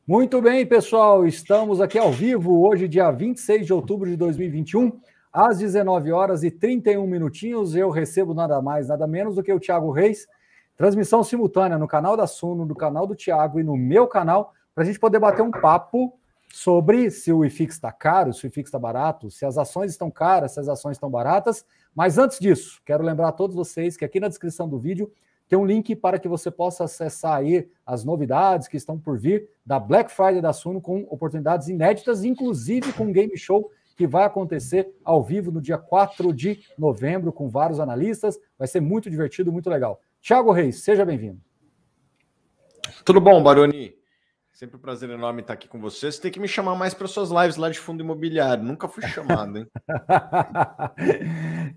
Muito bem, pessoal, estamos aqui ao vivo, hoje, dia 26 de outubro de 2021, às 19 horas e 31 minutinhos. Eu recebo nada mais, nada menos do que o Thiago Reis, transmissão simultânea no canal da Suno, no canal do Thiago e no meu canal, para a gente poder bater um papo sobre se o IFIX está caro, se o IFIX está barato, se as ações estão caras, se as ações estão baratas. Mas antes disso, quero lembrar a todos vocês que aqui na descrição do vídeo tem um link para que você possa acessar aí as novidades que estão por vir da Black Friday da Suno, com oportunidades inéditas, inclusive com um game show que vai acontecer ao vivo no dia 4 de novembro, com vários analistas. Vai ser muito divertido, muito legal. Thiago Reis, seja bem-vindo. Tudo bom, Baroni? Sempre um prazer enorme estar aqui com você. Você tem que me chamar mais para suas lives lá de fundo imobiliário. Nunca fui chamado, hein?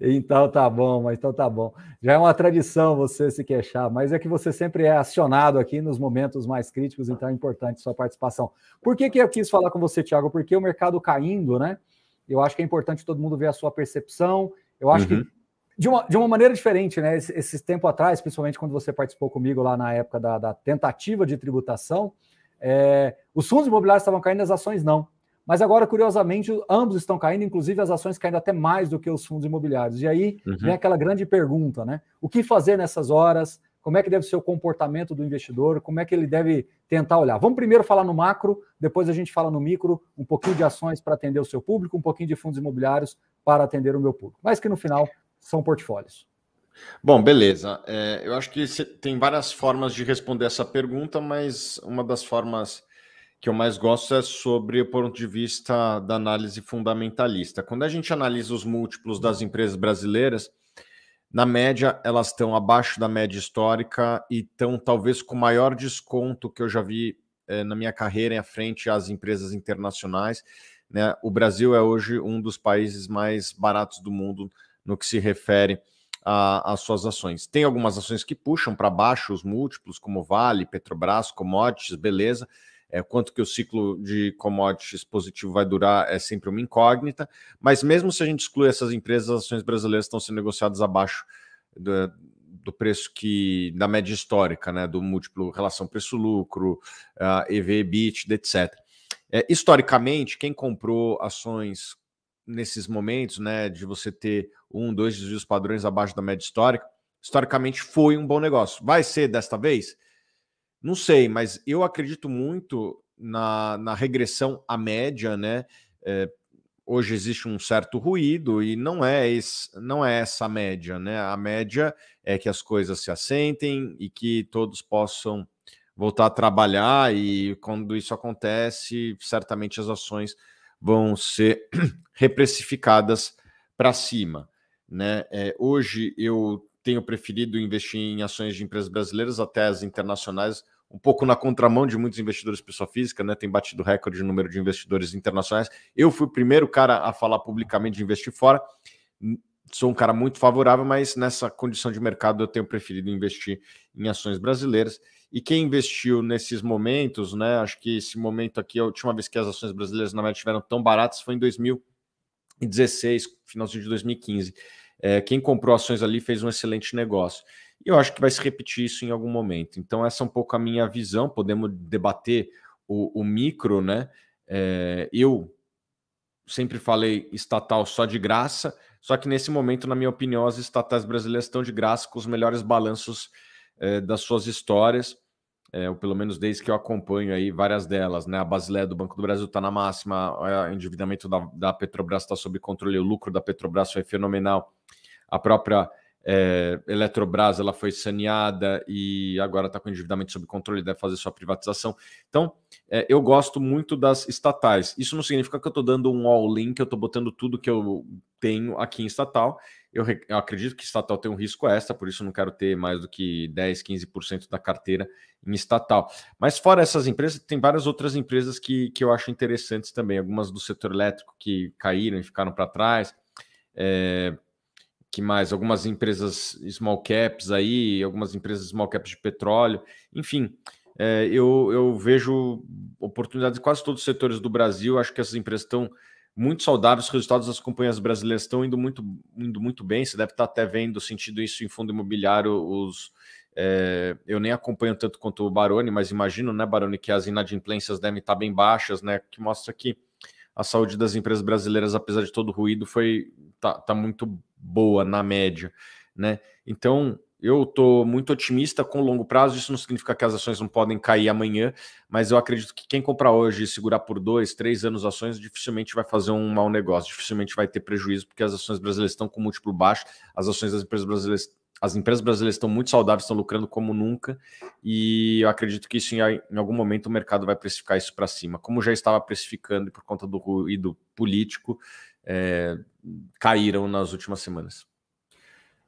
Então tá bom, mas então tá bom. Já é uma tradição você se queixar, mas é que você sempre é acionado aqui nos momentos mais críticos, então é importante sua participação. Por que eu quis falar com você, Thiago? Porque o mercado caindo, né? Eu acho que é importante todo mundo ver a sua percepção. Eu acho que de uma maneira diferente, né? Esse tempo atrás, principalmente quando você participou comigo lá na época da tentativa de tributação, os fundos imobiliários estavam caindo, as ações não. Mas agora, curiosamente, ambos estão caindo, inclusive as ações caindo até mais do que os fundos imobiliários. E aí vem aquela grande pergunta, né? O que fazer nessas horas? Como é que deve ser o comportamento do investidor? Como é que ele deve tentar olhar? Vamos primeiro falar no macro, depois a gente fala no micro, um pouquinho de ações para atender o seu público, um pouquinho de fundos imobiliários para atender o meu público. Mas que no final são portfólios. Bom, beleza. Eu acho que tem várias formas de responder essa pergunta, mas uma das formas que eu mais gosto é sobre o ponto de vista da análise fundamentalista. Quando a gente analisa os múltiplos das empresas brasileiras, na média, elas estão abaixo da média histórica e estão talvez com o maior desconto que eu já vi na minha carreira em frente às empresas internacionais, né? O Brasil é hoje um dos países mais baratos do mundo no que se refere às suas ações. Tem algumas ações que puxam para baixo os múltiplos, como Vale, Petrobras, commodities, beleza. Quanto que o ciclo de commodities positivo vai durar é sempre uma incógnita, mas mesmo se a gente excluir essas empresas, as ações brasileiras estão sendo negociadas abaixo do preço da média histórica, né, do múltiplo relação preço-lucro, EV/EBITDA, etc. Historicamente, quem comprou ações nesses momentos, né, de você ter 2 desvios padrões abaixo da média histórica, historicamente foi um bom negócio. Vai ser desta vez? Não sei, mas eu acredito muito na regressão à média, né? Hoje existe um certo ruído e não é essa a média, né? A média é que as coisas se assentem e que todos possam voltar a trabalhar, e quando isso acontece, certamente as ações vão ser reprecificadas para cima, né? Hoje eu tenho preferido investir em ações de empresas brasileiras até as internacionais, um pouco na contramão de muitos investidores pessoa física, né? Tem batido recorde de número de investidores internacionais. Eu fui o primeiro cara a falar publicamente de investir fora. Sou um cara muito favorável, mas nessa condição de mercado eu tenho preferido investir em ações brasileiras. E quem investiu nesses momentos, né? Acho que esse momento aqui, a última vez que as ações brasileiras na verdade estiveram tão baratas foi em 2016, finalzinho de 2015. Quem comprou ações ali fez um excelente negócio. E eu acho que vai se repetir isso em algum momento. Então essa é um pouco a minha visão. Podemos debater o micro, né? Eu sempre falei estatal só de graça, só que nesse momento, na minha opinião, as estatais brasileiras estão de graça com os melhores balanços das suas histórias, ou pelo menos desde que eu acompanho aí várias delas, né? A Basileia do Banco do Brasil está na máxima, o endividamento da Petrobras está sob controle, o lucro da Petrobras foi fenomenal, a própria Eletrobras ela foi saneada e agora está com endividamento sob controle, deve fazer sua privatização. Então, eu gosto muito das estatais. Isso não significa que eu estou dando um all-in, que eu estou botando tudo que eu tenho aqui em estatal. Eu acredito que estatal tem um risco extra, por isso eu não quero ter mais do que 10, 15% da carteira em estatal. Mas fora essas empresas, tem várias outras empresas que eu acho interessantes também. Algumas do setor elétrico que caíram e ficaram para trás. Que mais? Algumas empresas small caps aí, algumas empresas small caps de petróleo. Enfim, eu vejo oportunidades em quase todos os setores do Brasil. Acho que essas empresas estão muito saudáveis, os resultados das companhias brasileiras estão indo muito bem. Você deve estar até vendo, sentido isso em fundo imobiliário, os Eu nem acompanho tanto quanto o Baroni, mas imagino, né, Baroni, que as inadimplências devem estar bem baixas, né, que mostra que a saúde das empresas brasileiras, apesar de todo o ruído, tá muito boa na média, né? Então, eu estou muito otimista com o longo prazo. Isso não significa que as ações não podem cair amanhã, mas eu acredito que quem comprar hoje e segurar por 2, 3 anos ações dificilmente vai fazer um mau negócio, dificilmente vai ter prejuízo, porque as ações brasileiras estão com múltiplo baixo, as ações das empresas brasileiras, as empresas brasileiras estão muito saudáveis, estão lucrando como nunca, e eu acredito que isso em algum momento o mercado vai precificar isso para cima, como já estava precificando e por conta do ruído político, caíram nas últimas semanas.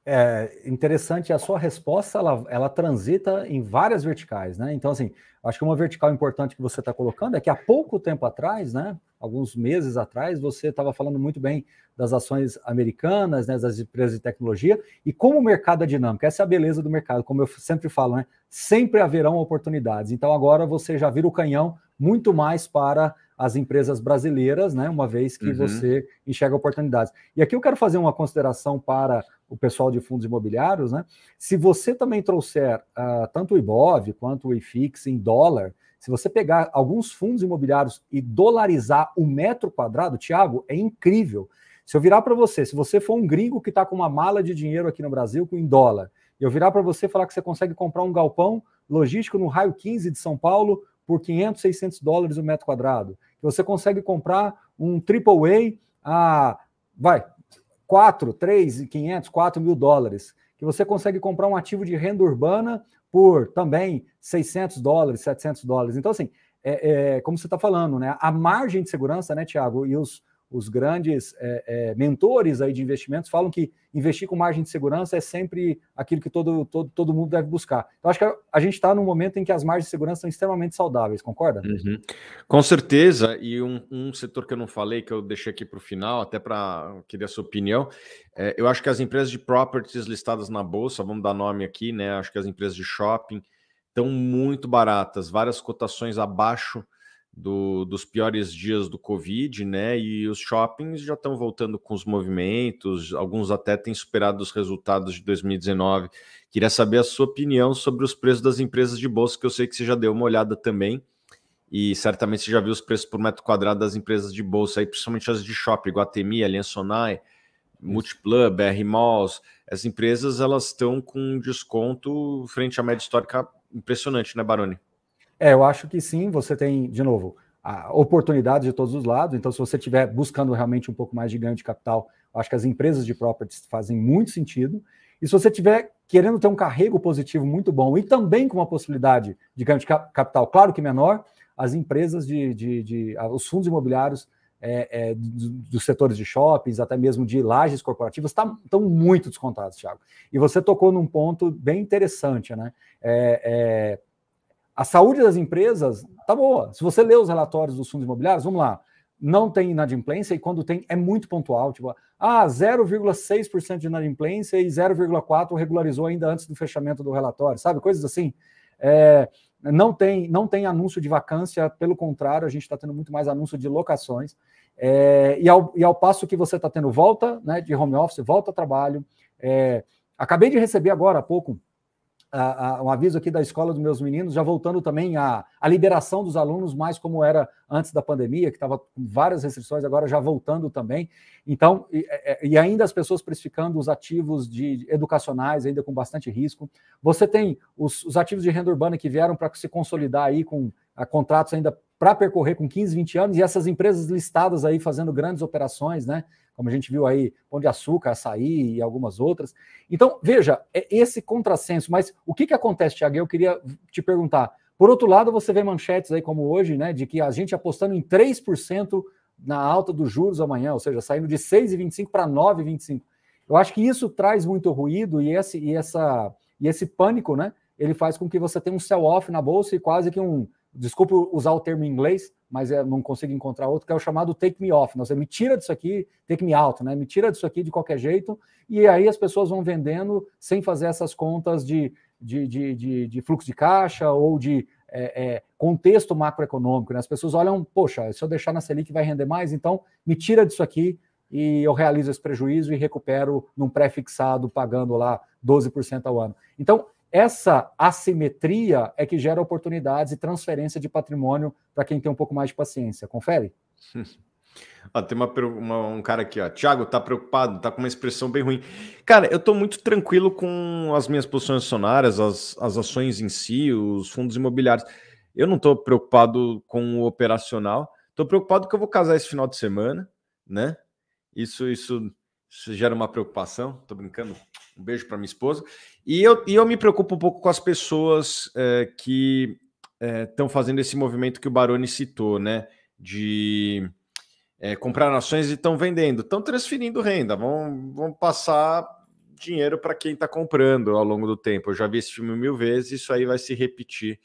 É interessante, a sua resposta, ela transita em várias verticais, né? Então, assim, acho que uma vertical importante que você está colocando é que há pouco tempo atrás, né, alguns meses atrás, você estava falando muito bem das ações americanas, né, das empresas de tecnologia, e como o mercado é dinâmico, essa é a beleza do mercado, como eu sempre falo, né? Sempre haverão oportunidades. Então, agora você já vira o canhão muito mais para as empresas brasileiras, né, uma vez que você enxerga oportunidades. E aqui eu quero fazer uma consideração para o pessoal de fundos imobiliários, né? Se você também trouxer tanto o IBOV quanto o IFIX em dólar, se você pegar alguns fundos imobiliários e dolarizar o metro quadrado, Thiago, é incrível. Se eu virar para você, se você for um gringo que está com uma mala de dinheiro aqui no Brasil em dólar, eu virar para você e falar que você consegue comprar um galpão logístico no raio 15 de São Paulo por 500, 600 dólares o metro quadrado, que você consegue comprar um AAA a 4, 3, 500, 4 mil dólares, que você consegue comprar um ativo de renda urbana por também 600 dólares, 700 dólares. Então, assim, como você está falando, né, a margem de segurança, né, Thiago, e os grandes mentores aí de investimentos falam que investir com margem de segurança é sempre aquilo que todo mundo deve buscar. Então, acho que a gente está num momento em que as margens de segurança são extremamente saudáveis, concorda? Com certeza, e um setor que eu não falei, que eu deixei aqui para o final, até para querer a sua opinião, eu acho que as empresas de properties listadas na Bolsa, vamos dar nome aqui, né? Acho que as empresas de shopping estão muito baratas, várias cotações abaixo dos piores dias do Covid, né? E os shoppings já estão voltando com os movimentos, alguns até têm superado os resultados de 2019. Queria saber a sua opinião sobre os preços das empresas de bolsa, que eu sei que você já deu uma olhada também, e certamente você já viu os preços por metro quadrado das empresas de bolsa, aí, principalmente as de shopping, Iguatemi, Aliansce Sonae, Multiplan, BR Malls. As empresas elas estão com um desconto frente à média histórica impressionante, né, Baroni? Eu acho que sim, você tem, de novo, a oportunidade de todos os lados. Então, se você estiver buscando realmente um pouco mais de ganho de capital, acho que as empresas de properties fazem muito sentido. E se você estiver querendo ter um carrego positivo muito bom e também com uma possibilidade de ganho de capital, claro que menor, as empresas os fundos imobiliários dos setores de shoppings, até mesmo de lajes corporativas, estão muito descontados, Thiago. E você tocou num ponto bem interessante, né? A saúde das empresas tá boa. Se você ler os relatórios dos fundos imobiliários, vamos lá, não tem inadimplência, e quando tem, é muito pontual, tipo, 0,6% de inadimplência e 0,4% regularizou ainda antes do fechamento do relatório, sabe? Coisas assim. Não tem anúncio de vacância, pelo contrário, a gente está tendo muito mais anúncio de locações, e ao passo que você está tendo volta, né, de home office, volta ao trabalho. Acabei de receber agora há pouco um aviso aqui da escola dos meus meninos, já voltando também a liberação dos alunos, mais como era antes da pandemia, que estava com várias restrições, agora já voltando também. Então, e ainda as pessoas precificando os ativos educacionais, ainda com bastante risco. Você tem os ativos de renda urbana que vieram para se consolidar aí com contratos ainda para percorrer com 15, 20 anos, e essas empresas listadas aí fazendo grandes operações, né? Como a gente viu aí, Pão de Açúcar, Açaí e algumas outras. Então, veja, esse contrassenso. Mas o que acontece, Thiago? Eu queria te perguntar. Por outro lado, você vê manchetes aí como hoje, né, de que a gente apostando em 3% na alta dos juros amanhã, ou seja, saindo de 6,25 para 9,25. Eu acho que isso traz muito ruído, e esse pânico, né, ele faz com que você tenha um sell-off na bolsa e quase que desculpe usar o termo em inglês, mas não consigo encontrar outro, que é o chamado take me off. Você me tira disso aqui, take me out, né? Me tira disso aqui de qualquer jeito, e aí as pessoas vão vendendo sem fazer essas contas de fluxo de caixa ou de contexto macroeconômico, né? As pessoas olham, poxa, se eu deixar na Selic vai render mais, então me tira disso aqui e eu realizo esse prejuízo e recupero num pré-fixado pagando lá 12% ao ano. Então, essa assimetria é que gera oportunidades e transferência de patrimônio para quem tem um pouco mais de paciência. Confere? Tem um cara aqui, ó. Thiago, tá preocupado? Tá com uma expressão bem ruim. Cara, eu tô muito tranquilo com as minhas posições acionárias, as ações em si, os fundos imobiliários. Eu não tô preocupado com o operacional. Tô preocupado que eu vou casar esse final de semana, né? Isso gera uma preocupação. Tô brincando. Um beijo para minha esposa. E eu me preocupo um pouco com as pessoas que estão fazendo esse movimento que o Baroni citou, né? De comprar ações e estão vendendo, estão transferindo renda, vão passar dinheiro para quem está comprando ao longo do tempo. Eu já vi esse filme 1000 vezes, isso aí vai se repetir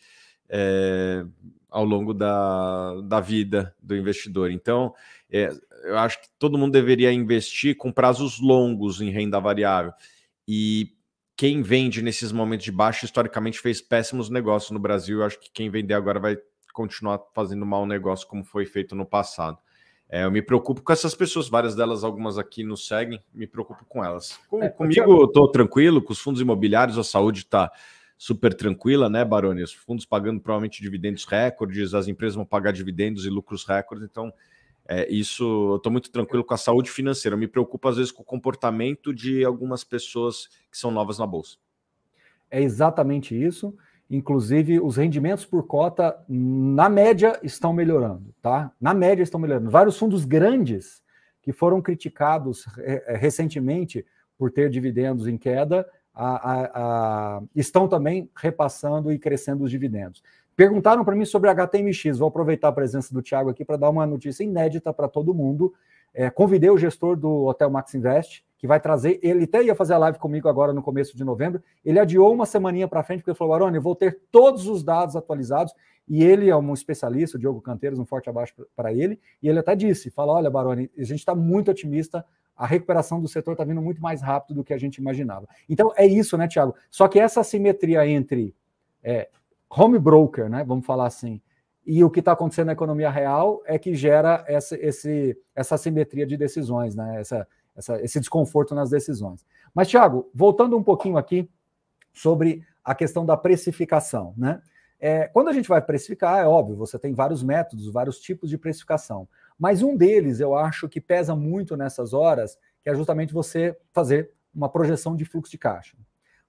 ao longo da vida do investidor. Então, eu acho que todo mundo deveria investir com prazos longos em renda variável. E quem vende nesses momentos de baixa, historicamente, fez péssimos negócios no Brasil. Eu acho que quem vender agora vai continuar fazendo mau negócio, como foi feito no passado. Eu me preocupo com essas pessoas, várias delas, algumas aqui nos seguem, me preocupo com elas. Comigo eu estou tranquilo, com os fundos imobiliários, a saúde está super tranquila, né, Baroni? Os fundos pagando provavelmente dividendos recordes, as empresas vão pagar dividendos e lucros recordes, então isso eu estou muito tranquilo com a saúde financeira. Eu me preocupo às vezes com o comportamento de algumas pessoas que são novas na Bolsa. É exatamente isso. Inclusive, os rendimentos por cota, na média, estão melhorando, tá? Na média, estão melhorando. Vários fundos grandes que foram criticados recentemente por ter dividendos em queda, estão também repassando e crescendo os dividendos. Perguntaram para mim sobre a HTMX, vou aproveitar a presença do Thiago aqui para dar uma notícia inédita para todo mundo. Convidei o gestor do Hotel Max Invest, que vai trazer, ele até ia fazer a live comigo agora no começo de novembro, ele adiou uma semaninha para frente, porque ele falou, Baroni, eu vou ter todos os dados atualizados, e ele é um especialista, o Diogo Canteiros, um forte abraço para ele, e ele até disse, fala, olha, Baroni, a gente está muito otimista, a recuperação do setor está vindo muito mais rápido do que a gente imaginava. Então, é isso, né, Thiago? Só que essa simetria entre home broker, né, vamos falar assim, e o que está acontecendo na economia real é que gera essa simetria de decisões, né, esse desconforto nas decisões. Mas, Thiago, voltando um pouquinho aqui sobre a questão da precificação, né? Quando a gente vai precificar, é óbvio, você tem vários métodos, vários tipos de precificação, mas um deles eu acho que pesa muito nessas horas, que é justamente você fazer uma projeção de fluxo de caixa.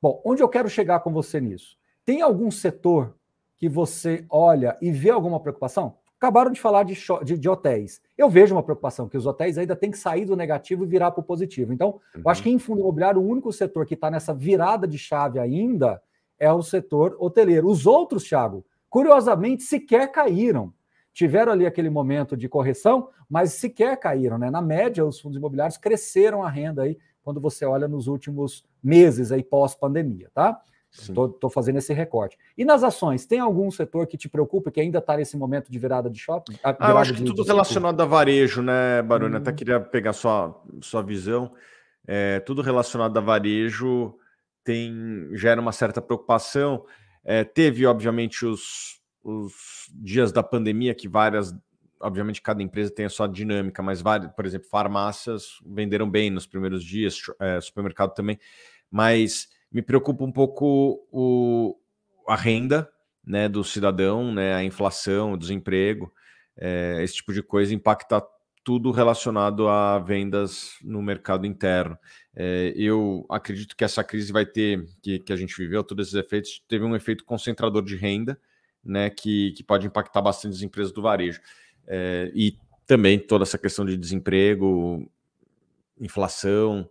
Bom, onde eu quero chegar com você nisso? Tem algum setor que você olha e vê alguma preocupação? Acabaram de falar de hotéis. Eu vejo uma preocupação, que os hotéis ainda têm que sair do negativo e virar para o positivo. Então, eu acho que em fundo imobiliário, o único setor que está nessa virada de chave ainda é o setor hoteleiro. Os outros, Thiago, curiosamente, sequer caíram. Tiveram ali aquele momento de correção, mas sequer caíram, né? Na média, os fundos imobiliários cresceram a renda aí, quando você olha nos últimos meses aí pós-pandemia, tá? Estou fazendo esse recorte. E nas ações, tem algum setor que te preocupa, que ainda está nesse momento de virada de shopping? Eu acho que tudo relacionado a varejo, né, Baroni? Até queria pegar sua visão. Tudo relacionado a varejo gera uma certa preocupação. Teve, obviamente, os dias da pandemia, que obviamente, cada empresa tem a sua dinâmica, mas por exemplo, farmácias venderam bem nos primeiros dias, supermercado também, mas me preocupa um pouco a renda, né, do cidadão, né, a inflação, o desemprego, esse tipo de coisa impacta tudo relacionado a vendas no mercado interno. Eu acredito que essa crise vai ter, que a gente viveu, todos esses efeitos, teve um efeito concentrador de renda, né, que pode impactar bastante as empresas do varejo. E também toda essa questão de desemprego, inflação,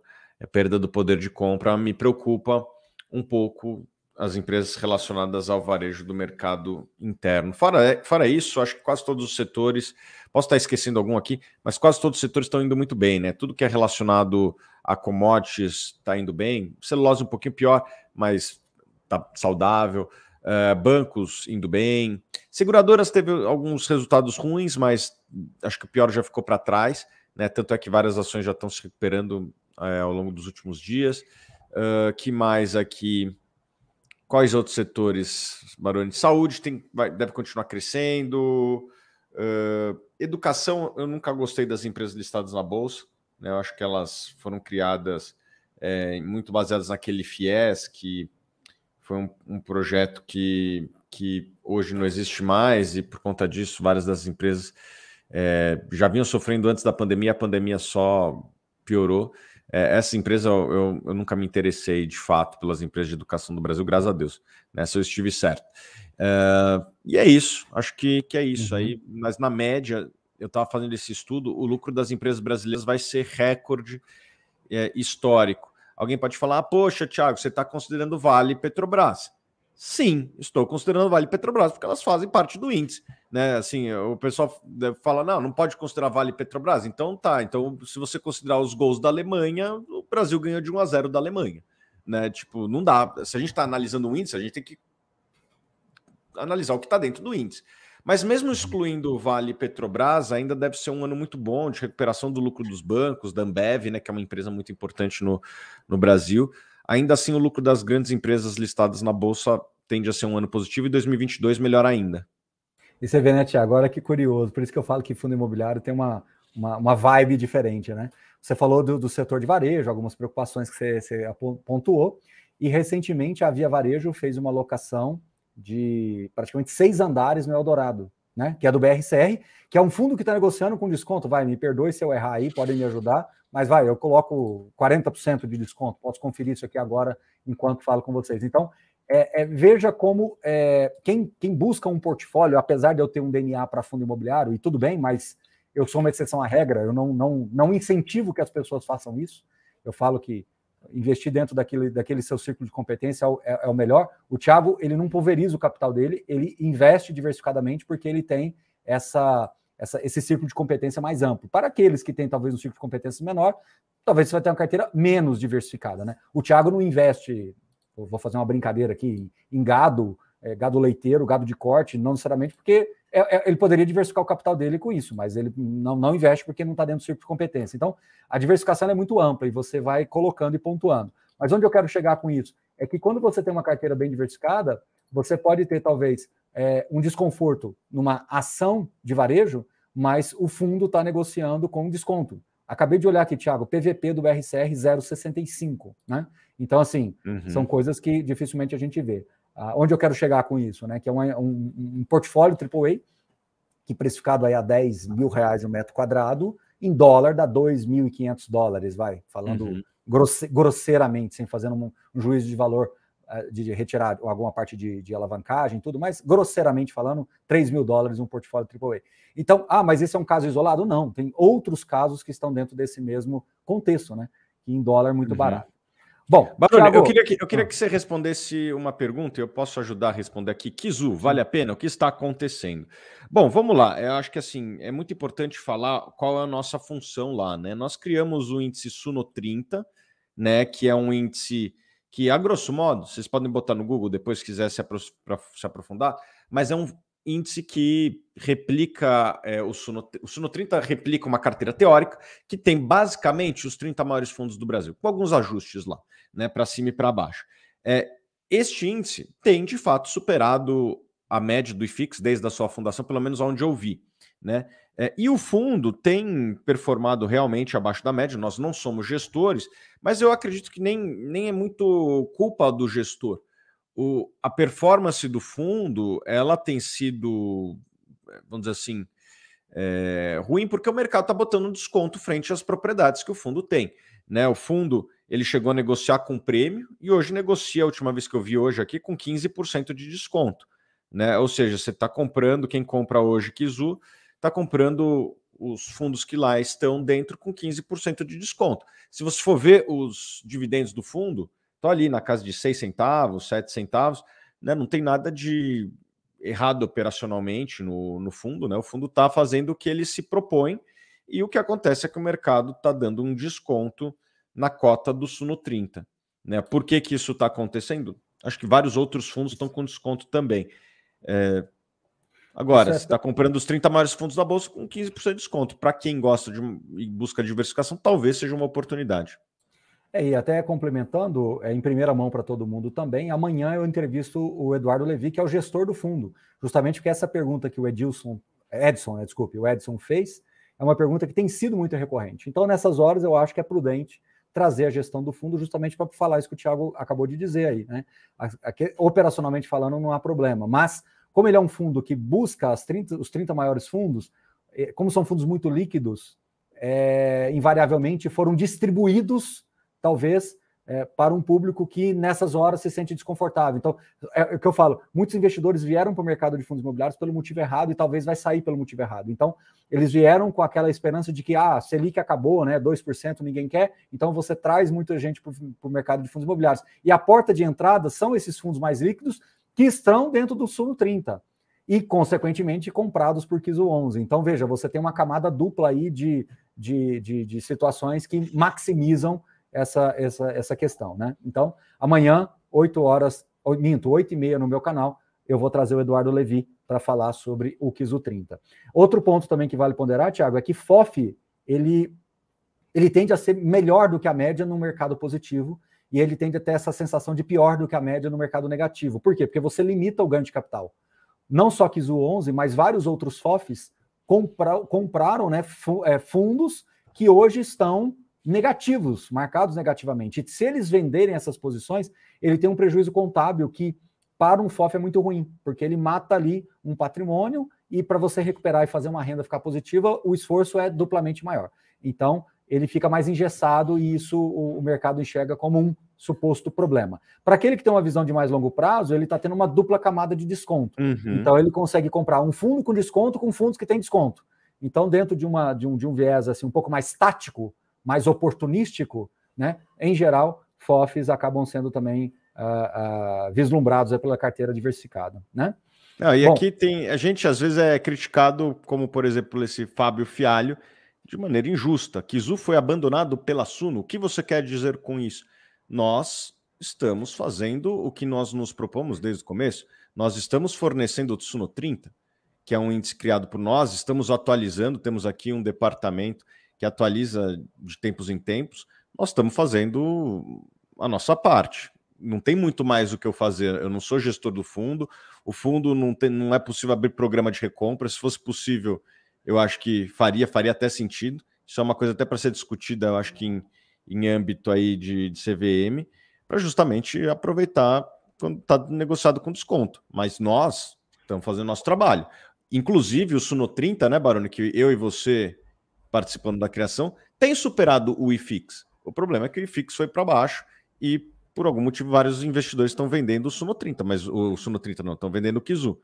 perda do poder de compra, me preocupa um pouco as empresas relacionadas ao varejo do mercado interno. Fora isso, acho que quase todos os setores, posso estar esquecendo algum aqui, mas quase todos os setores estão indo muito bem, né? Tudo que é relacionado a commodities está indo bem, celulose um pouquinho pior, mas está saudável. Bancos indo bem. Seguradoras teve alguns resultados ruins, mas acho que o pior já ficou para trás, né? Tanto é que várias ações já estão se recuperando ao longo dos últimos dias. Que mais aqui? Quais outros setores, Baroni? Saúde deve continuar crescendo. Educação, eu nunca gostei das empresas listadas na Bolsa, né? Eu acho que elas foram criadas muito baseadas naquele FIES, que foi um projeto que hoje não existe mais, e por conta disso, várias das empresas já vinham sofrendo antes da pandemia, a pandemia só piorou. Essa empresa, eu nunca me interessei de fato pelas empresas de educação do Brasil, graças a Deus. Nessa eu estive certo. E é isso, acho que é isso aí, mas na média, eu estava fazendo esse estudo, o lucro das empresas brasileiras vai ser recorde histórico. Alguém pode falar, poxa, Thiago, você está considerando Vale e Petrobras. Sim, estou considerando Vale e Petrobras, porque elas fazem parte do índice. Né? Assim, o pessoal fala, não pode considerar Vale e Petrobras. Então tá, então se você considerar os gols da Alemanha, o Brasil ganhou de 1-0 da Alemanha. Né? Tipo, não dá. Se a gente está analisando o índice, a gente tem que analisar o que está dentro do índice. Mas mesmo excluindo Vale e Petrobras, ainda deve ser um ano muito bom de recuperação do lucro dos bancos, da Ambev, né, que é uma empresa muito importante no Brasil. Ainda assim, o lucro das grandes empresas listadas na Bolsa tende a ser um ano positivo e 2022 melhor ainda. E você vê, né, Tiago, agora que curioso, por isso que eu falo que fundo imobiliário tem uma vibe diferente, né? Você falou do setor de varejo, algumas preocupações que você pontuou, e recentemente a Via Varejo fez uma locação de praticamente 6 andares no Eldorado, né? Que é do BRCR, que é um fundo que está negociando com desconto. Vai, me perdoe se eu errar aí, podem me ajudar, mas eu coloco 40% de desconto. Posso conferir isso aqui agora enquanto falo com vocês. Então, veja como quem busca um portfólio, apesar de eu ter um DNA para fundo imobiliário, e tudo bem, mas eu sou uma exceção à regra, eu não incentivo que as pessoas façam isso. Eu falo que investir dentro daquele seu círculo de competência é o melhor. O Thiago, ele não pulveriza o capital dele, ele investe diversificadamente porque ele tem esse círculo de competência mais amplo. Para aqueles que têm talvez um círculo de competência menor, talvez você vai ter uma carteira menos diversificada, né? O Thiago não investe, eu vou fazer uma brincadeira aqui, em gado leiteiro, gado de corte, não necessariamente porque ele poderia diversificar o capital dele com isso, mas ele não investe porque não está dentro do círculo de competência. Então, a diversificação é muito ampla e você vai colocando e pontuando. Mas onde eu quero chegar com isso é que quando você tem uma carteira bem diversificada, você pode ter talvez um desconforto numa ação de varejo, mas o fundo está negociando com desconto. Acabei de olhar aqui, Thiago, PVP do BRCR 0,65, né? Então, assim, são coisas que dificilmente a gente vê. Onde eu quero chegar com isso, né? Que é um portfólio AAA, que precificado aí a R$10 mil o metro quadrado, em dólar dá $2.500, falando grosseiramente, sem fazer um juízo de valor de retirar alguma parte de alavancagem, tudo, mas grosseiramente falando, $3 mil um portfólio AAA. Então, mas esse é um caso isolado? Não, tem outros casos que estão dentro desse mesmo contexto, né? Que em dólar muito barato. Bom, Baroni, Thiago, eu queria que você respondesse uma pergunta, e eu posso ajudar a responder aqui. Kizu, vale a pena? O que está acontecendo? Bom, vamos lá. Eu acho que assim é muito importante falar qual é a nossa função lá, né? Nós criamos o índice Suno 30, né? Que é um índice que, a grosso modo, vocês podem botar no Google depois se quiser se aprofundar, mas é um índice que replica o Suno 30 replica uma carteira teórica que tem basicamente os 30 maiores fundos do Brasil, com alguns ajustes lá, né, para cima e para baixo. Este índice tem, de fato, superado a média do IFIX desde a sua fundação, pelo menos onde eu vi, né? E o fundo tem performado realmente abaixo da média. Nós não somos gestores, mas eu acredito que nem é muito culpa do gestor. A performance do fundo, ela tem sido, vamos dizer assim, ruim porque o mercado está botando um desconto frente às propriedades que o fundo tem, né? O fundo, ele chegou a negociar com prêmio e hoje negocia, a última vez que eu vi hoje aqui, com 15% de desconto, né? Ou seja, você está comprando, quem compra hoje Kizu, está comprando os fundos que lá estão dentro com 15% de desconto. Se você for ver os dividendos do fundo, estão ali na casa de 6 centavos, 7 centavos, né? Não tem nada de errado operacionalmente no fundo, né? O fundo está fazendo o que ele se propõe e o que acontece é que o mercado está dando um desconto na cota do Suno 30, né? Por que isso está acontecendo? Acho que vários outros fundos estão com desconto também. Agora, você está comprando os 30 maiores fundos da Bolsa com 15% de desconto. Para quem gosta e busca diversificação, talvez seja uma oportunidade. E até complementando, em primeira mão para todo mundo também, amanhã eu entrevisto o Eduardo Levi, que é o gestor do fundo, justamente porque essa pergunta que o Edson fez é uma pergunta que tem sido muito recorrente. Então, nessas horas, eu acho que é prudente trazer a gestão do fundo justamente para falar isso que o Thiago acabou de dizer aí, né? Aqui, operacionalmente falando, não há problema, mas como ele é um fundo que busca os 30 maiores fundos, como são fundos muito líquidos, invariavelmente foram distribuídos, talvez, para um público que nessas horas se sente desconfortável. Então, é o que eu falo, muitos investidores vieram para o mercado de fundos imobiliários pelo motivo errado e talvez vai sair pelo motivo errado. Então, eles vieram com aquela esperança de que, Selic acabou, né, 2% ninguém quer, então você traz muita gente para o mercado de fundos imobiliários. E a porta de entrada são esses fundos mais líquidos que estão dentro do Suno 30 e, consequentemente, comprados por KISU 11. Então, veja, você tem uma camada dupla aí de situações que maximizam essa questão, né? Então, amanhã, 8h30 no meu canal, eu vou trazer o Eduardo Levi para falar sobre o KISU 30. Outro ponto também que vale ponderar, Thiago, é que FOF, ele tende a ser melhor do que a média no mercado positivo e ele tende a ter essa sensação de pior do que a média no mercado negativo. Por quê? Porque você limita o ganho de capital. Não só KISU 11, mas vários outros FOFs compraram, né, fundos que hoje estão negativos, marcados negativamente. E se eles venderem essas posições, ele tem um prejuízo contábil que, para um FOF, é muito ruim, porque ele mata ali um patrimônio e para você recuperar e fazer uma renda ficar positiva, o esforço é duplamente maior. Então, ele fica mais engessado e isso o mercado enxerga como um suposto problema. Para aquele que tem uma visão de mais longo prazo, ele está tendo uma dupla camada de desconto. Então, ele consegue comprar um fundo com desconto com fundos que têm desconto. Então, dentro de um viés assim, um pouco mais tático, mais oportunístico, né? Em geral, FOFs acabam sendo também vislumbrados pela carteira diversificada, né? Bom, aqui a gente às vezes é criticado, como por exemplo esse Fábio Fialho, de maneira injusta. KISU foi abandonado pela Suno. O que você quer dizer com isso? Nós estamos fazendo o que nós nos propomos desde o começo. Nós estamos fornecendo o Suno 30, que é um índice criado por nós, estamos atualizando, temos aqui um departamento que atualiza de tempos em tempos, nós estamos fazendo a nossa parte. Não tem muito mais o que eu fazer. Eu não sou gestor do fundo, o fundo não é possível abrir programa de recompra. Se fosse possível, eu acho que faria até sentido. Isso é uma coisa até para ser discutida, eu acho que em âmbito aí de CVM, para justamente aproveitar quando está negociado com desconto. Mas nós estamos fazendo nosso trabalho. Inclusive o Suno 30, né, Baroni, que eu e você participando da criação, tem superado o IFIX. O problema é que o IFIX foi para baixo e, por algum motivo, vários investidores estão vendendo o Suno 30, mas o Suno 30 não, estão vendendo o KISU.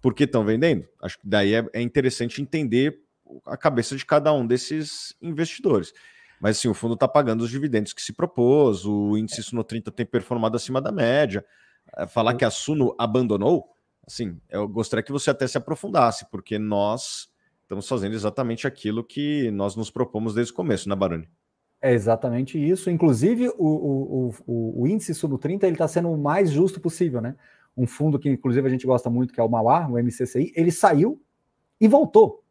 Por que estão vendendo? Acho que daí é interessante entender a cabeça de cada um desses investidores. Mas, assim, o fundo está pagando os dividendos que se propôs, o índice Suno 30 tem performado acima da média. Falar que a Suno abandonou, assim, eu gostaria que você até se aprofundasse, porque nós estamos fazendo exatamente aquilo que nós nos propomos desde o começo, né, Baroni? É exatamente isso. Inclusive, o índice Suno 30 está sendo o mais justo possível, né? Um fundo que, inclusive, a gente gosta muito, que é o Mauá, o MCCI, ele saiu e voltou.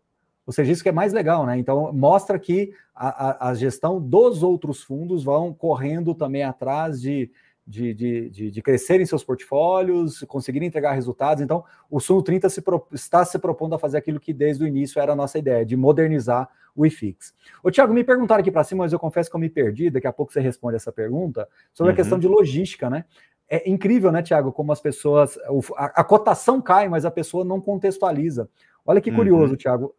Ou seja, isso que é mais legal, né? Então, mostra que a gestão dos outros fundos vão correndo também atrás de crescerem seus portfólios, conseguirem entregar resultados. Então, o Suno 30 está se propondo a fazer aquilo que desde o início era a nossa ideia, de modernizar o IFIX. Ô, Thiago, me perguntaram aqui para cima, mas eu confesso que eu me perdi, daqui a pouco você responde essa pergunta, sobre a questão de logística, né? É incrível, né, Thiago, como as pessoas... A cotação cai, mas a pessoa não contextualiza. Olha que curioso, Thiago.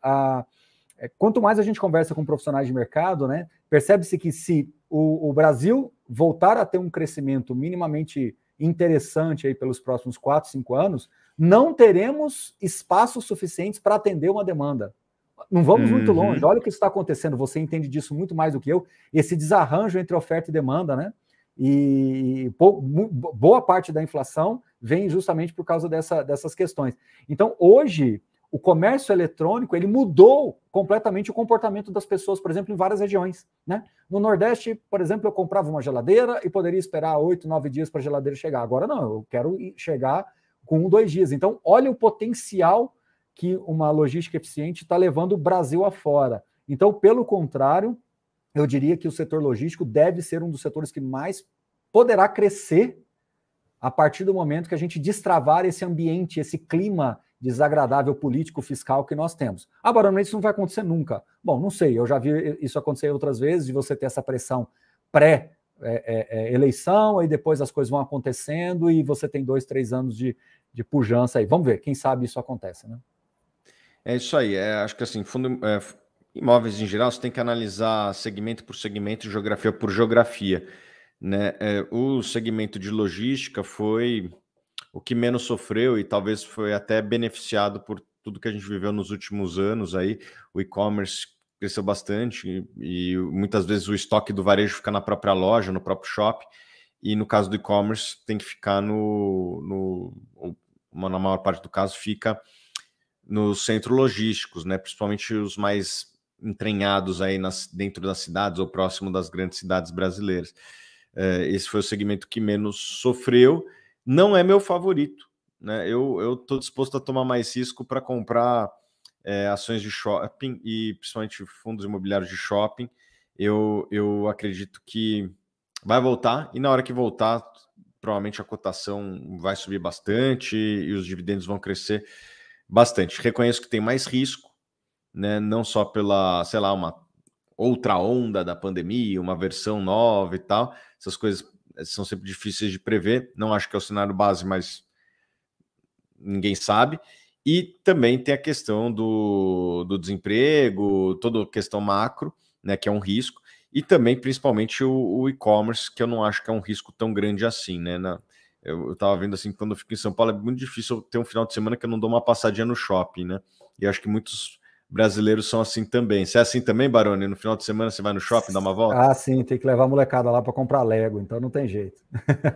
Quanto mais a gente conversa com profissionais de mercado, né, percebe-se que se o Brasil voltar a ter um crescimento minimamente interessante aí pelos próximos 4, 5 anos, não teremos espaços suficientes para atender uma demanda. Não vamos muito longe. Olha o que está acontecendo. Você entende disso muito mais do que eu. Esse desarranjo entre oferta e demanda, né? E boa parte da inflação vem justamente por causa dessas questões. Então, hoje, o comércio eletrônico ele mudou completamente o comportamento das pessoas, por exemplo, em várias regiões, né? No Nordeste, por exemplo, eu comprava uma geladeira e poderia esperar 8, 9 dias para a geladeira chegar. Agora não, eu quero chegar com 1, 2 dias. Então, olha o potencial que uma logística eficiente está levando o Brasil afora. Então, pelo contrário, eu diria que o setor logístico deve ser um dos setores que mais poderá crescer a partir do momento que a gente destravar esse ambiente, esse clima desagradável político fiscal que nós temos. Agora, isso não vai acontecer nunca. Bom, não sei, eu já vi isso acontecer outras vezes, de você ter essa pressão pré-eleição, aí depois as coisas vão acontecendo e você tem 2, 3 anos de pujança aí. Vamos ver, quem sabe isso acontece, né? É isso aí. Acho que assim, imóveis em geral, você tem que analisar segmento por segmento, geografia por geografia, né? O segmento de logística foi o que menos sofreu e talvez foi até beneficiado por tudo que a gente viveu nos últimos anos aí. O e-commerce cresceu bastante e muitas vezes o estoque do varejo fica na própria loja, no próprio shopping, e no caso do e-commerce tem que ficar na maior parte do caso, fica nos centros logísticos, né? Principalmente os mais entranhados aí dentro das cidades ou próximo das grandes cidades brasileiras. Esse foi o segmento que menos sofreu. Não é meu favorito, né? Eu estou disposto a tomar mais risco para comprar ações de shopping e principalmente fundos imobiliários de shopping. Eu acredito que vai voltar e na hora que voltar, provavelmente a cotação vai subir bastante e os dividendos vão crescer bastante. Reconheço que tem mais risco, né? Não só pela, sei lá, uma outra onda da pandemia, uma versão nova e tal. Essas coisas são sempre difíceis de prever. Não acho que é o cenário base, mas ninguém sabe. E também tem a questão do desemprego, toda a questão macro, né, que é um risco. E também, principalmente, o e-commerce, que eu não acho que é um risco tão grande assim, né? Eu estava vendo assim, quando eu fico em São Paulo, é muito difícil ter um final de semana que eu não dou uma passadinha no shopping, né? E acho que muitos brasileiros são assim também. Você é assim também, Baroni? No final de semana você vai no shopping, dá uma volta? Ah, sim, tem que levar a molecada lá para comprar Lego, então não tem jeito.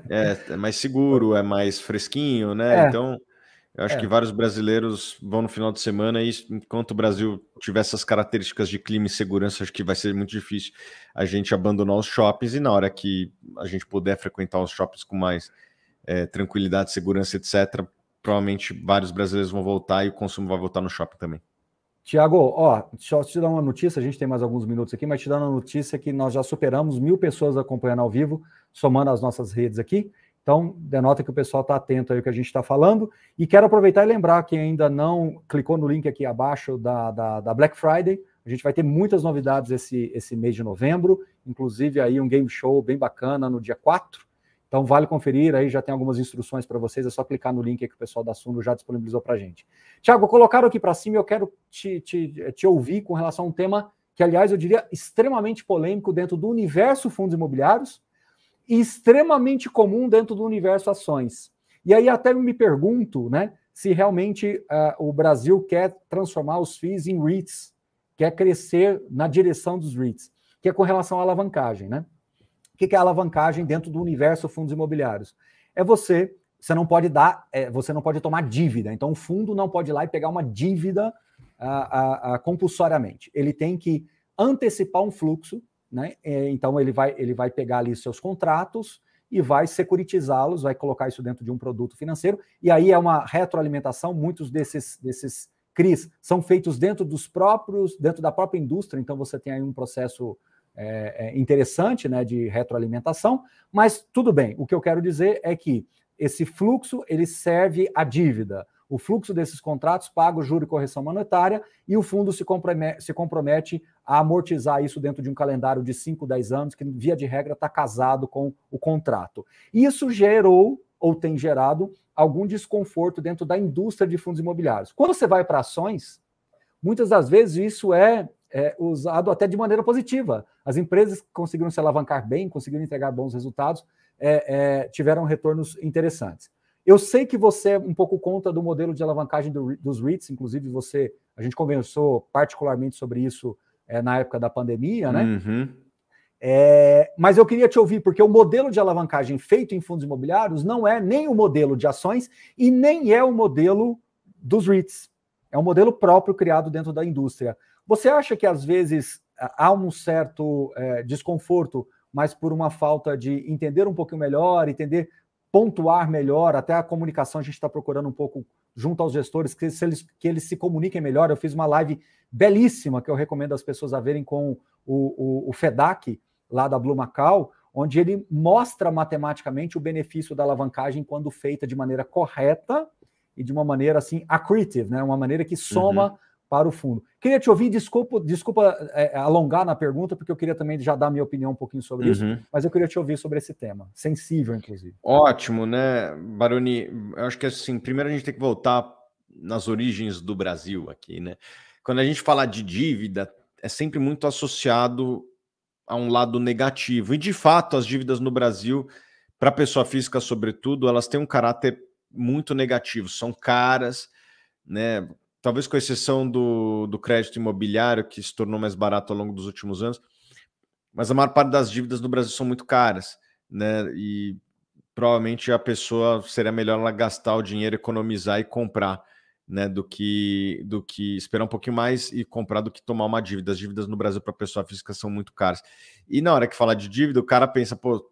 É mais seguro, é mais fresquinho, né? Então, eu acho que vários brasileiros vão no final de semana e enquanto o Brasil tiver essas características de clima e segurança, acho que vai ser muito difícil a gente abandonar os shoppings e na hora que a gente puder frequentar os shoppings com mais tranquilidade, segurança, etc., provavelmente vários brasileiros vão voltar e o consumo vai voltar no shopping também. Tiago, ó, só te dar uma notícia, a gente tem mais alguns minutos aqui, mas te dando a notícia que nós já superamos 1.000 pessoas acompanhando ao vivo, somando as nossas redes aqui. Então, denota que o pessoal está atento aí ao que a gente está falando. E quero aproveitar e lembrar quem ainda não clicou no link aqui abaixo da Black Friday. A gente vai ter muitas novidades esse mês de novembro, inclusive aí um game show bem bacana no dia 4. Então, vale conferir, aí já tem algumas instruções para vocês, é só clicar no link que o pessoal da Suno já disponibilizou para a gente. Tiago, colocaram aqui para cima e eu quero te ouvir com relação a um tema que, aliás, eu diria extremamente polêmico dentro do universo fundos imobiliários e extremamente comum dentro do universo ações. E aí até me pergunto, né, se realmente o Brasil quer transformar os FIIs em REITs, quer crescer na direção dos REITs, que é com relação à alavancagem, né? O que é a alavancagem dentro do universo fundos imobiliários? É você não pode você não pode tomar dívida. Então, o fundo não pode ir lá e pegar uma dívida compulsoriamente. Ele tem que antecipar um fluxo, né? Então, ele vai pegar ali seus contratos e vai securitizá-los, vai colocar isso dentro de um produto financeiro. E aí é uma retroalimentação. Muitos desses CRIs são feitos dentro da própria indústria. Então, você tem aí um processo interessante, né, de retroalimentação, mas tudo bem. O que eu quero dizer é que esse fluxo ele serve à dívida. O fluxo desses contratos paga o juro e correção monetária e o fundo se compromete a amortizar isso dentro de um calendário de 5, 10 anos, que via de regra está casado com o contrato. Isso gerou ou tem gerado algum desconforto dentro da indústria de fundos imobiliários. Quando você vai para ações, muitas das vezes isso é usado até de maneira positiva. As empresas que conseguiram se alavancar bem, conseguiram entregar bons resultados, tiveram retornos interessantes. Eu sei que você é um pouco contra do modelo de alavancagem dos REITs, inclusive a gente conversou particularmente sobre isso na época da pandemia, né? Uhum. Mas eu queria te ouvir, porque o modelo de alavancagem feito em fundos imobiliários não é nem o modelo de ações e nem é o modelo dos REITs. É um modelo próprio criado dentro da indústria. Você acha que, às vezes, há um certo desconforto, mas por uma falta de entender um pouquinho melhor, pontuar melhor, até a comunicação a gente está procurando um pouco junto aos gestores, que eles se comuniquem melhor. Eu fiz uma live belíssima, que eu recomendo as pessoas a verem com o FEDAC, lá da Blue Macau, onde ele mostra matematicamente o benefício da alavancagem quando feita de maneira correta e de uma maneira, assim, accretive, né? Uma maneira que soma para o fundo. Queria te ouvir, desculpa alongar na pergunta, porque eu queria também já dar minha opinião um pouquinho sobre isso, mas eu queria te ouvir sobre esse tema, sensível, inclusive. Ótimo, né, Baroni? Eu acho que assim, primeiro a gente tem que voltar nas origens do Brasil aqui, né? Quando a gente fala de dívida, é sempre muito associado a um lado negativo. E, de fato, as dívidas no Brasil, para a pessoa física, sobretudo, elas têm um caráter muito negativo. São caras, né? Talvez com exceção do crédito imobiliário, que se tornou mais barato ao longo dos últimos anos. Mas a maior parte das dívidas no Brasil são muito caras, né? E provavelmente a pessoa seria melhor ela gastar o dinheiro, economizar e comprar, né, do que esperar um pouquinho mais e comprar do que tomar uma dívida. As dívidas no Brasil para pessoa física são muito caras. E na hora que fala de dívida, o cara pensa, pô,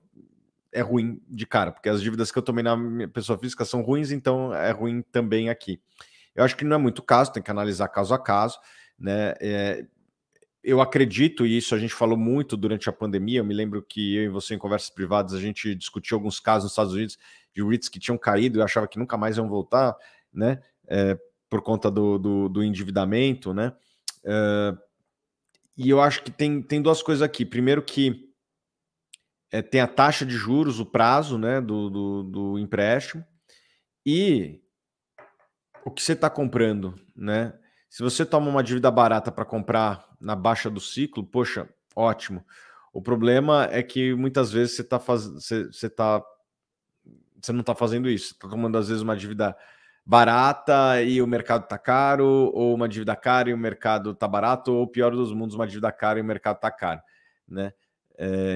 é ruim de cara, porque as dívidas que eu tomei na minha pessoa física são ruins, então é ruim também aqui. Eu acho que não é muito caso, tem que analisar caso a caso, né? Eu acredito, e isso a gente falou muito durante a pandemia, eu me lembro que eu e você em conversas privadas, a gente discutiu alguns casos nos Estados Unidos de REITs que tinham caído e eu achava que nunca mais iam voltar, né? Por conta do endividamento, né? E eu acho que tem duas coisas aqui. Primeiro que tem a taxa de juros, o prazo, né, do empréstimo, e o que você está comprando, né? Se você toma uma dívida barata para comprar na baixa do ciclo, poxa, ótimo. O problema é que muitas vezes você não está fazendo isso. Você está tomando, às vezes, uma dívida barata e o mercado está caro, ou uma dívida cara e o mercado está barato, ou pior dos mundos, uma dívida cara e o mercado está caro, né?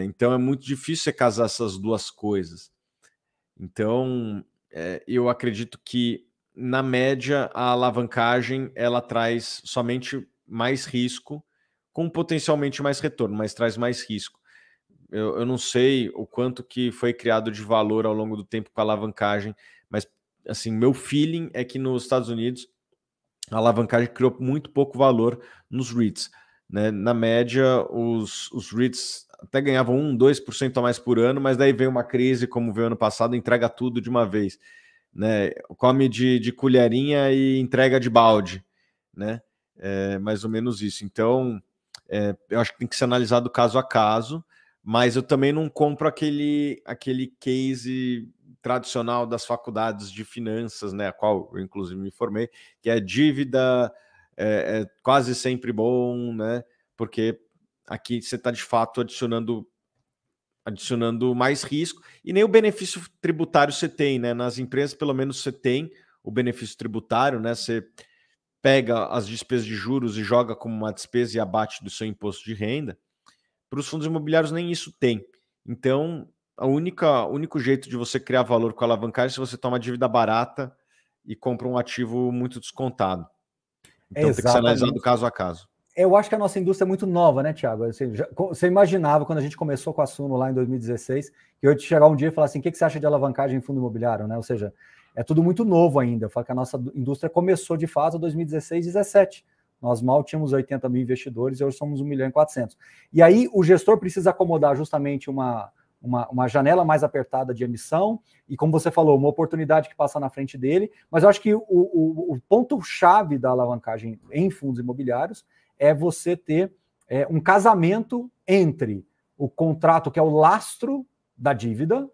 Então é muito difícil você casar essas duas coisas. Então, eu acredito que na média, a alavancagem ela traz somente mais risco, com potencialmente mais retorno, mas traz mais risco. Eu não sei o quanto que foi criado de valor ao longo do tempo com a alavancagem, mas assim, meu feeling é que nos Estados Unidos a alavancagem criou muito pouco valor nos REITs, né? Na média, os REITs até ganhavam 1-2% a mais por ano, mas daí veio uma crise, como veio ano passado, entrega tudo de uma vez, né? Come de colherinha e entrega de balde, né? Mais ou menos isso. Então, eu acho que tem que ser analisado caso a caso, mas eu também não compro aquele case tradicional das faculdades de finanças, né? A qual eu inclusive me formei, que é dívida quase sempre bom, né? Porque aqui você está de fato adicionando mais risco, e nem o benefício tributário você tem, né? Nas empresas, pelo menos, você tem o benefício tributário, né? Você pega as despesas de juros e joga como uma despesa e abate do seu imposto de renda. Para os fundos imobiliários, nem isso tem. Então, o único jeito de você criar valor com a alavancagem é se você toma dívida barata e compra um ativo muito descontado. Então, tem que ser analisado caso a caso. Eu acho que a nossa indústria é muito nova, né, Thiago? Você imaginava, quando a gente começou com a Suno lá em 2016, que eu ia chegar um dia e falar assim, o que você acha de alavancagem em fundo imobiliário, né? Ou seja, é tudo muito novo ainda. Eu falo que a nossa indústria começou de fato em 2016, 2017. Nós mal tínhamos 80 mil investidores e hoje somos 1 milhão e 400. E aí o gestor precisa acomodar justamente uma janela mais apertada de emissão e, como você falou, uma oportunidade que passa na frente dele. Mas eu acho que o ponto-chave da alavancagem em fundos imobiliários é você ter um casamento entre o contrato, que é o lastro da dívida,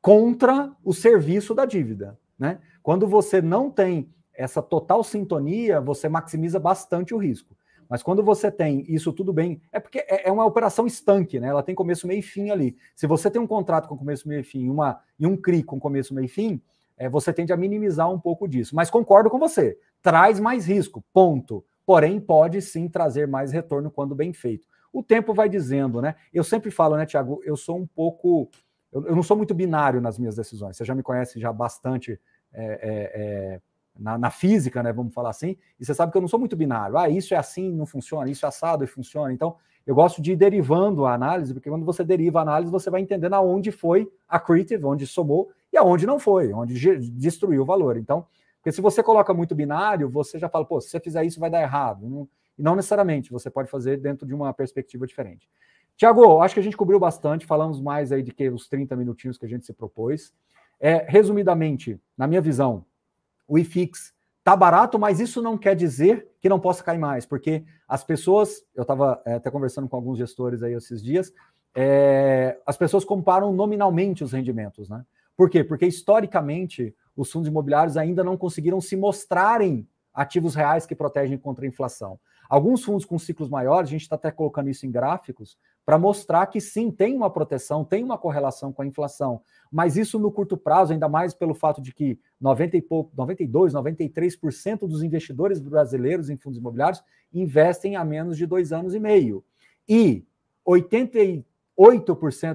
contra o serviço da dívida, né? Quando você não tem essa total sintonia, você maximiza bastante o risco. Mas quando você tem isso tudo bem, é porque é uma operação estanque, né? Ela tem começo, meio e fim ali. Se você tem um contrato com começo, meio e fim e um CRI com começo, meio e fim, você tende a minimizar um pouco disso. Mas concordo com você, traz mais risco, ponto. Porém, pode sim trazer mais retorno quando bem feito. O tempo vai dizendo, né? Eu sempre falo, né, Thiago, eu sou um pouco... Eu não sou muito binário nas minhas decisões. Você já me conhece já bastante na física, né? Vamos falar assim. E você sabe que eu não sou muito binário. Isso é assim, não funciona. Isso é assado e funciona. Então, eu gosto de ir derivando a análise, porque quando você deriva a análise, você vai entendendo aonde foi accretive, onde somou, e aonde não foi, onde destruiu o valor. Então, porque se você coloca muito binário, você já fala, pô, se você fizer isso vai dar errado. E não necessariamente, você pode fazer dentro de uma perspectiva diferente. Tiago, acho que a gente cobriu bastante, falamos mais aí de que os 30 minutinhos que a gente se propôs. Resumidamente, na minha visão, o IFIX está barato, mas isso não quer dizer que não possa cair mais, porque as pessoas, eu estava até conversando com alguns gestores aí esses dias, as pessoas comparam nominalmente os rendimentos, né? Por quê? Porque historicamente os fundos imobiliários ainda não conseguiram se mostrarem ativos reais que protegem contra a inflação. Alguns fundos com ciclos maiores, a gente está até colocando isso em gráficos, para mostrar que sim, tem uma proteção, tem uma correlação com a inflação, mas isso no curto prazo, ainda mais pelo fato de que 92%, 93% dos investidores brasileiros em fundos imobiliários investem há menos de 2 anos e meio. E 88%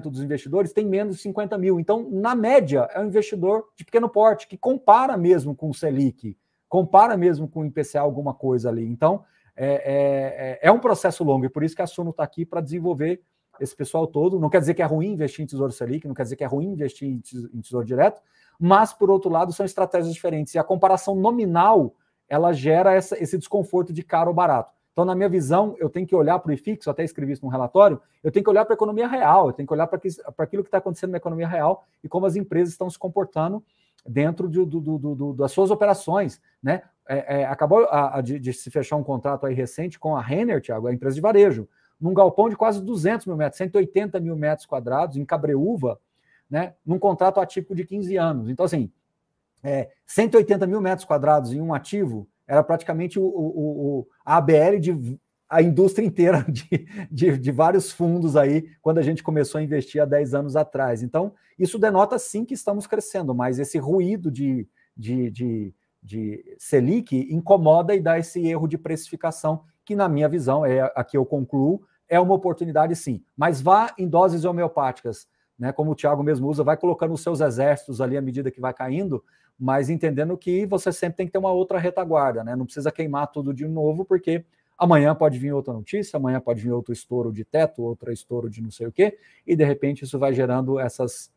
dos investidores têm menos de 50 mil. Então, na média, é um investidor de pequeno porte, que compara mesmo com o Selic, compara mesmo com o IPCA alguma coisa ali. Então, é um processo longo, e por isso que a Suno está aqui para desenvolver esse pessoal todo. Não quer dizer que é ruim investir em Tesouro Selic, não quer dizer que é ruim investir em Tesouro Direto, mas, por outro lado, são estratégias diferentes. E a comparação nominal, ela gera esse desconforto de caro ou barato. Então, na minha visão, eu tenho que olhar para o IFIX, eu até escrevi isso num relatório, eu tenho que olhar para a economia real, eu tenho que olhar para aquilo que está acontecendo na economia real e como as empresas estão se comportando dentro das suas operações, né? Acabou de se fechar um contrato aí recente com a Renner, Thiago, a empresa de varejo, num galpão de quase 200 mil metros, 180 mil metros quadrados, em Cabreúva, né? Num contrato atípico de 15 anos. Então, assim, 180 mil metros quadrados em um ativo era praticamente a ABL de a indústria inteira de vários fundos aí, quando a gente começou a investir há 10 anos atrás. Então, isso denota sim que estamos crescendo, mas esse ruído de Selic incomoda e dá esse erro de precificação, que na minha visão, aqui eu concluo, é uma oportunidade sim. Mas vá em doses homeopáticas, né? Como o Thiago mesmo usa, vai colocando os seus exércitos ali à medida que vai caindo, mas entendendo que você sempre tem que ter uma outra retaguarda, né? Não precisa queimar tudo de novo, porque amanhã pode vir outra notícia, amanhã pode vir outro estouro de teto, outro estouro de não sei o quê, e de repente isso vai gerando essas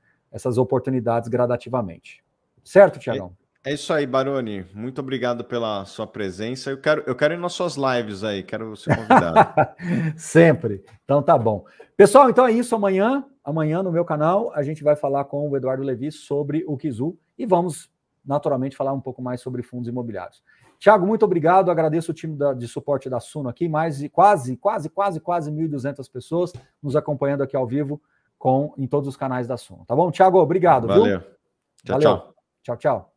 oportunidades gradativamente. Certo, Thiagão? É isso aí, Baroni. Muito obrigado pela sua presença. Eu quero ir nas suas lives aí, quero ser convidado. Sempre. Então tá bom. Pessoal, então é isso. Amanhã no meu canal, a gente vai falar com o Eduardo Levi sobre o Kizu e vamos, naturalmente, falar um pouco mais sobre fundos imobiliários. Thiago, muito obrigado. Agradeço o time de suporte da Suno aqui, mais de quase 1.200 pessoas nos acompanhando aqui ao vivo em todos os canais da Suno. Tá bom? Thiago, obrigado. Valeu. Viu? Valeu. Tchau, tchau.